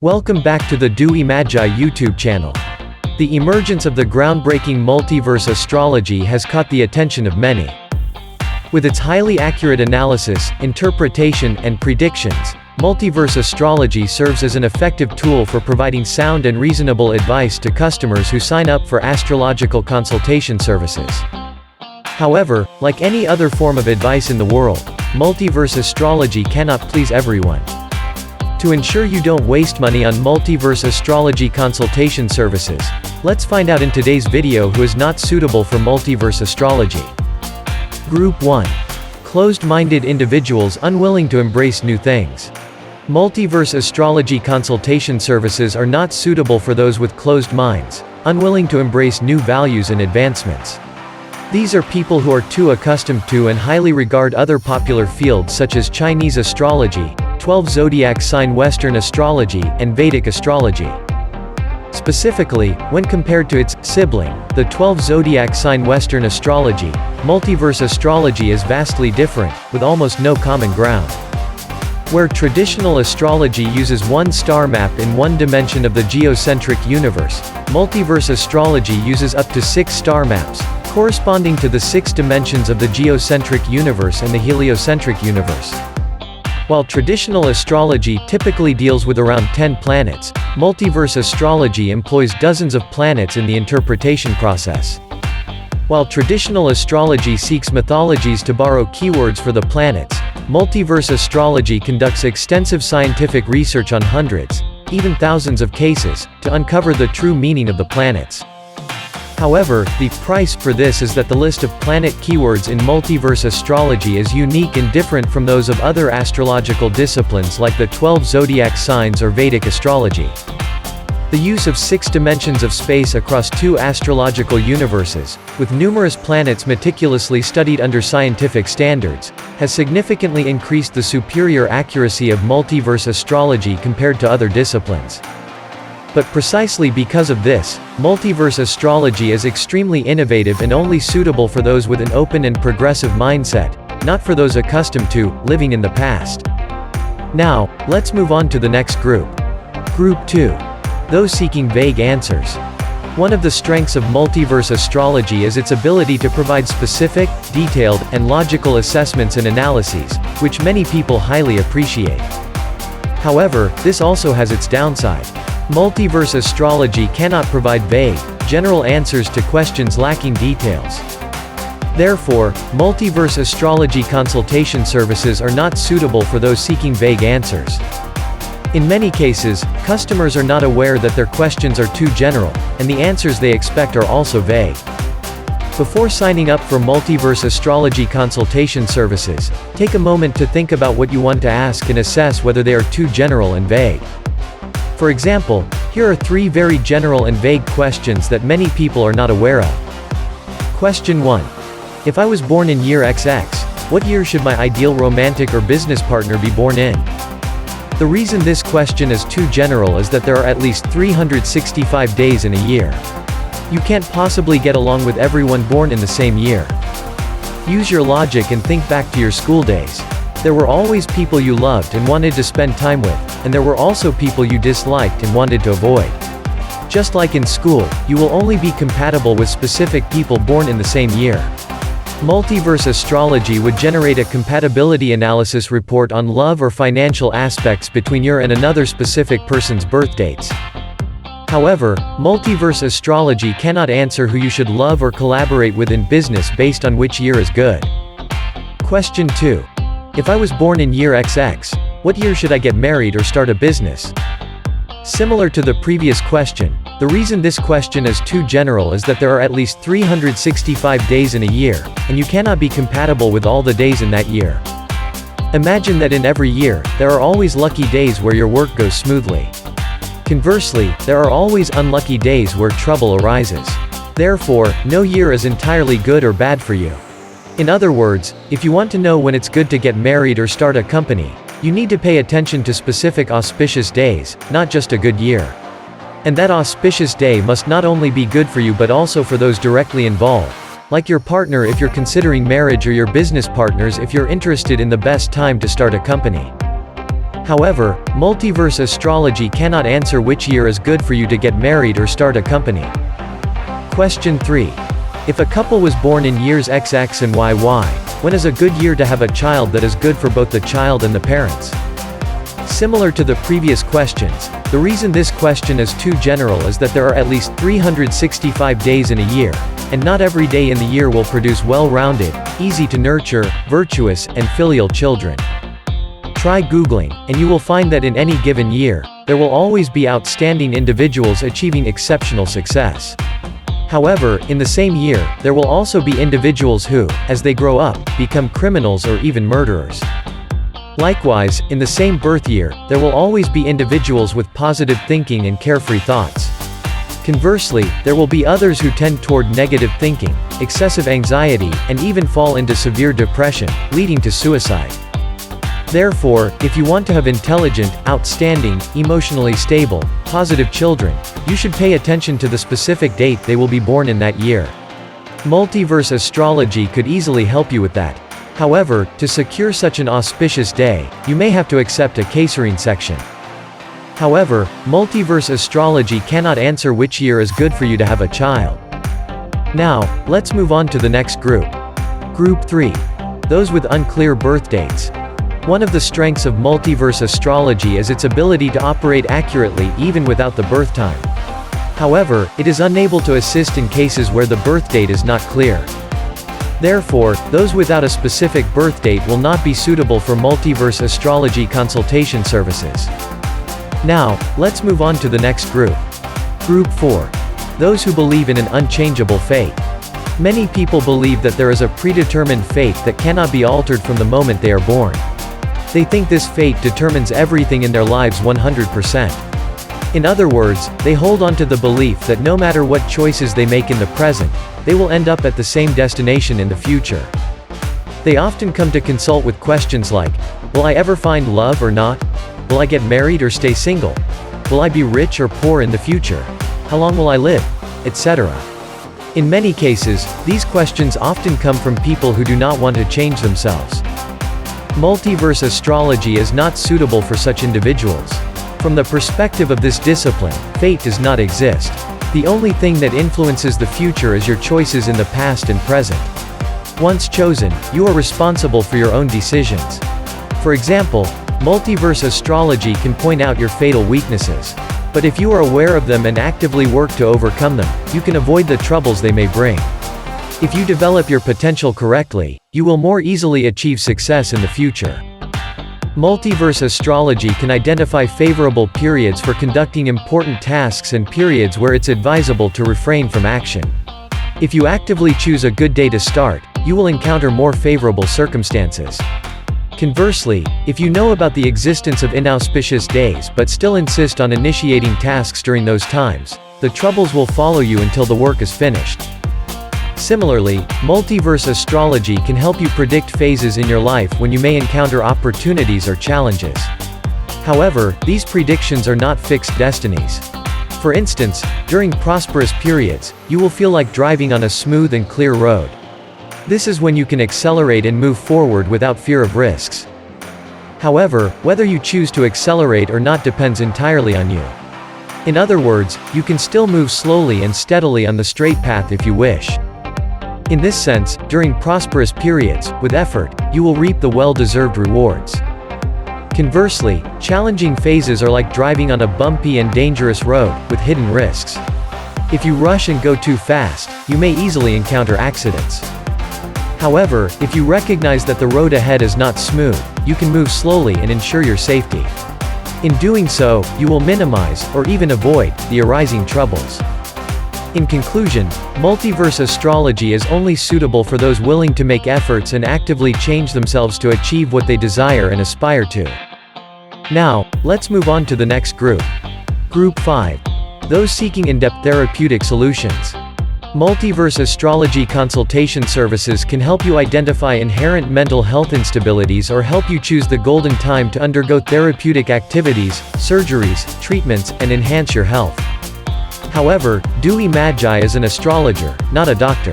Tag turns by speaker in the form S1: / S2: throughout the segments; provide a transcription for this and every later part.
S1: Welcome back to the Dewey Magi YouTube channel. The emergence of the groundbreaking multiverse astrology has caught the attention of many. With its highly accurate analysis, interpretation, and predictions, multiverse astrology serves as an effective tool for providing sound and reasonable advice to customers who sign up for astrological consultation services. However, like any other form of advice in the world, multiverse astrology cannot please everyone. To ensure you don't waste money on multiverse astrology consultation services, let's find out in today's video who is not suitable for multiverse astrology. Group 1. Closed-minded individuals unwilling to embrace new things. Multiverse astrology consultation services are not suitable for those with closed minds, unwilling to embrace new values and advancements. These are people who are too accustomed to and highly regard other popular fields such as Chinese astrology, 12 zodiac sign Western astrology, and Vedic astrology. Specifically, when compared to its sibling, the 12 zodiac sign Western astrology, multiverse astrology is vastly different, with almost no common ground. Where traditional astrology uses one star map in one dimension of the geocentric universe, multiverse astrology uses up to 6 star maps, corresponding to the 6 dimensions of the geocentric universe and the heliocentric universe. While traditional astrology typically deals with around 10 planets, multiverse astrology employs dozens of planets in the interpretation process. While traditional astrology seeks mythologies to borrow keywords for the planets, multiverse astrology conducts extensive scientific research on hundreds, even thousands of cases, to uncover the true meaning of the planets. However, the price for this is that the list of planet keywords in multiverse astrology is unique and different from those of other astrological disciplines like the 12 zodiac signs or Vedic astrology. The use of 6 dimensions of space across 2 astrological universes, with numerous planets meticulously studied under scientific standards, has significantly increased the superior accuracy of multiverse astrology compared to other disciplines. But precisely because of this, multiverse astrology is extremely innovative and only suitable for those with an open and progressive mindset, not for those accustomed to living in the past. Now, let's move on to the next group. Group 2. Those seeking vague answers. One of the strengths of multiverse astrology is its ability to provide specific, detailed, and logical assessments and analyses, which many people highly appreciate. However, this also has its downside. Multiverse astrology cannot provide vague, general answers to questions lacking details. Therefore, multiverse astrology consultation services are not suitable for those seeking vague answers. In many cases, customers are not aware that their questions are too general, and the answers they expect are also vague. Before signing up for multiverse astrology consultation services, take a moment to think about what you want to ask and assess whether they are too general and vague. For example, here are 3 very general and vague questions that many people are not aware of. Question 1. If I was born in year XX, what year should my ideal romantic or business partner be born in? The reason this question is too general is that there are at least 365 days in a year. You can't possibly get along with everyone born in the same year. Use your logic and think back to your school days. There were always people you loved and wanted to spend time with, and there were also people you disliked and wanted to avoid. Just like in school, you will only be compatible with specific people born in the same year. Multiverse astrology would generate a compatibility analysis report on love or financial aspects between your and another specific person's birth dates. However, multiverse astrology cannot answer who you should love or collaborate with in business based on which year is good. Question 2. If I was born in year XX, what year should I get married or start a business? Similar to the previous question, the reason this question is too general is that there are at least 365 days in a year, and you cannot be compatible with all the days in that year. Imagine that in every year, there are always lucky days where your work goes smoothly. Conversely, there are always unlucky days where trouble arises. Therefore, no year is entirely good or bad for you. In other words, if you want to know when it's good to get married or start a company, you need to pay attention to specific auspicious days, not just a good year. And that auspicious day must not only be good for you but also for those directly involved, like your partner if you're considering marriage or your business partners if you're interested in the best time to start a company. However, Multiverse Astrology cannot answer which year is good for you to get married or start a company. Question 3. If a couple was born in years XX and YY, when is a good year to have a child that is good for both the child and the parents? Similar to the previous questions, the reason this question is too general is that there are at least 365 days in a year, and not every day in the year will produce well-rounded, easy to nurture, virtuous, and filial children. Try Googling, and you will find that in any given year, there will always be outstanding individuals achieving exceptional success. However, in the same year, there will also be individuals who, as they grow up, become criminals or even murderers. Likewise, in the same birth year, there will always be individuals with positive thinking and carefree thoughts. Conversely, there will be others who tend toward negative thinking, excessive anxiety, and even fall into severe depression, leading to suicide. Therefore, if you want to have intelligent, outstanding, emotionally stable, positive children, you should pay attention to the specific date they will be born in that year. Multiverse Astrology could easily help you with that. However, to secure such an auspicious day, you may have to accept a Caesarean section. However, Multiverse Astrology cannot answer which year is good for you to have a child. Now, let's move on to the next group. Group 3. Those with unclear birth dates. One of the strengths of Multiverse Astrology is its ability to operate accurately even without the birth time. However, it is unable to assist in cases where the birth date is not clear. Therefore, those without a specific birth date will not be suitable for Multiverse Astrology Consultation Services. Now, let's move on to the next group. Group 4. Those who believe in an unchangeable fate. Many people believe that there is a predetermined fate that cannot be altered from the moment they are born. They think this fate determines everything in their lives 100%. In other words, they hold on to the belief that no matter what choices they make in the present, they will end up at the same destination in the future. They often come to consult with questions like, will I ever find love or not? Will I get married or stay single? Will I be rich or poor in the future? How long will I live? Etc. In many cases, these questions often come from people who do not want to change themselves. Multiverse astrology is not suitable for such individuals. From the perspective of this discipline, fate does not exist. The only thing that influences the future is your choices in the past and present. Once chosen, you are responsible for your own decisions. For example, multiverse astrology can point out your fatal weaknesses. But if you are aware of them and actively work to overcome them, you can avoid the troubles they may bring. If you develop your potential correctly, you will more easily achieve success in the future. Multiverse astrology can identify favorable periods for conducting important tasks and periods where it's advisable to refrain from action. If you actively choose a good day to start, you will encounter more favorable circumstances. Conversely, if you know about the existence of inauspicious days but still insist on initiating tasks during those times, the troubles will follow you until the work is finished. Similarly, multiverse astrology can help you predict phases in your life when you may encounter opportunities or challenges. However, these predictions are not fixed destinies. For instance, during prosperous periods, you will feel like driving on a smooth and clear road. This is when you can accelerate and move forward without fear of risks. However, whether you choose to accelerate or not depends entirely on you. In other words, you can still move slowly and steadily on the straight path if you wish. In this sense, during prosperous periods, with effort, you will reap the well-deserved rewards. Conversely, challenging phases are like driving on a bumpy and dangerous road, with hidden risks. If you rush and go too fast, you may easily encounter accidents. However, if you recognize that the road ahead is not smooth, you can move slowly and ensure your safety. In doing so, you will minimize, or even avoid, the arising troubles. In conclusion, multiverse astrology is only suitable for those willing to make efforts and actively change themselves to achieve what they desire and aspire to. Now, let's move on to the next group. Group 5. Those seeking in-depth therapeutic solutions. Multiverse Astrology Consultation Services can help you identify inherent mental health instabilities or help you choose the golden time to undergo therapeutic activities, surgeries, treatments, and enhance your health. However, Dewey Magi is an astrologer, not a doctor.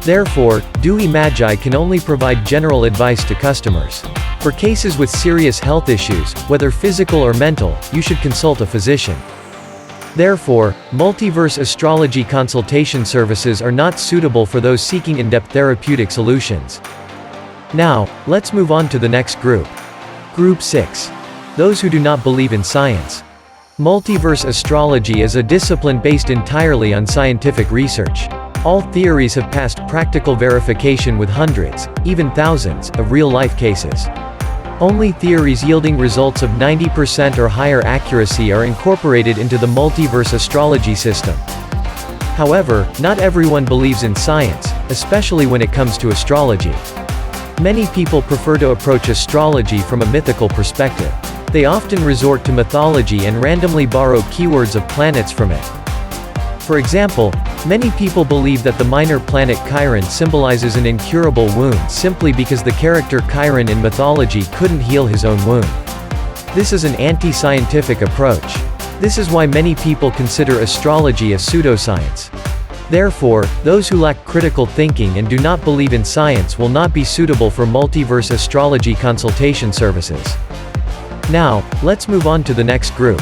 S1: Therefore, Dewey Magi can only provide general advice to customers. For cases with serious health issues, whether physical or mental, you should consult a physician. Therefore, Multiverse Astrology Consultation Services are not suitable for those seeking in-depth therapeutic solutions. Now, let's move on to the next group. Group 6. Those who do not believe in science. Multiverse astrology is a discipline based entirely on scientific research. All theories have passed practical verification with hundreds, even thousands, of real-life cases. Only theories yielding results of 90% or higher accuracy are incorporated into the multiverse astrology system. However, not everyone believes in science, especially when it comes to astrology. Many people prefer to approach astrology from a mythical perspective. They often resort to mythology and randomly borrow keywords of planets from it. For example, many people believe that the minor planet Chiron symbolizes an incurable wound simply because the character Chiron in mythology couldn't heal his own wound. This is an anti-scientific approach. This is why many people consider astrology a pseudoscience. Therefore, those who lack critical thinking and do not believe in science will not be suitable for Multiverse Astrology Consultation Services. Now, let's move on to the next group.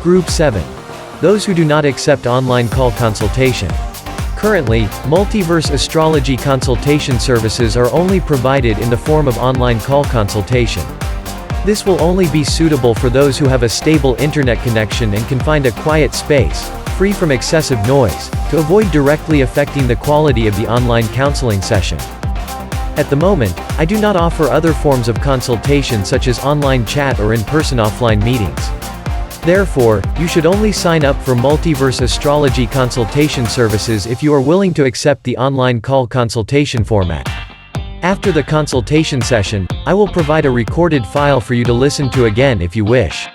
S1: Group 7. Those who do not accept online call consultation. Currently, Multiverse Astrology Consultation Services are only provided in the form of online call consultation. This will only be suitable for those who have a stable internet connection and can find a quiet space, free from excessive noise, to avoid directly affecting the quality of the online counseling session. At the moment, I do not offer other forms of consultation such as online chat or in-person offline meetings. Therefore, you should only sign up for Multiverse Astrology Consultation Services if you are willing to accept the online call consultation format. After the consultation session, I will provide a recorded file for you to listen to again if you wish.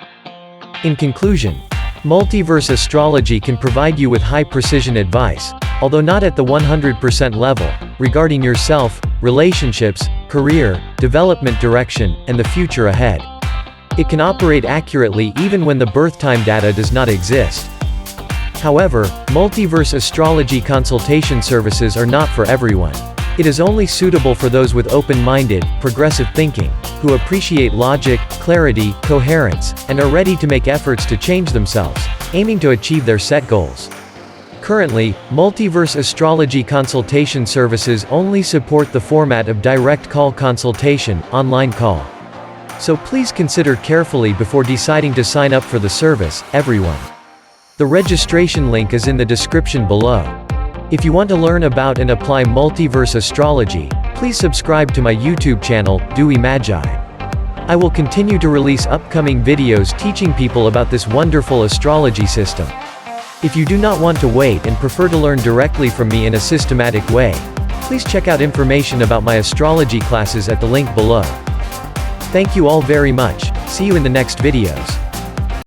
S1: In conclusion, Multiverse Astrology can provide you with high-precision advice, although not at the 100% level, regarding yourself, relationships, career, development direction, and the future ahead. It can operate accurately even when the birth time data does not exist. However, Multiverse Astrology Consultation Services are not for everyone. It is only suitable for those with open-minded, progressive thinking, who appreciate logic, clarity, coherence, and are ready to make efforts to change themselves, aiming to achieve their set goals. Currently, Multiverse Astrology Consultation Services only support the format of direct call consultation, online call. So please consider carefully before deciding to sign up for the service, everyone. The registration link is in the description below. If you want to learn about and apply multiverse astrology, please subscribe to my YouTube channel, Dewey Magi. I will continue to release upcoming videos teaching people about this wonderful astrology system. If you do not want to wait and prefer to learn directly from me in a systematic way, please check out information about my astrology classes at the link below. Thank you all very much. See you in the next videos.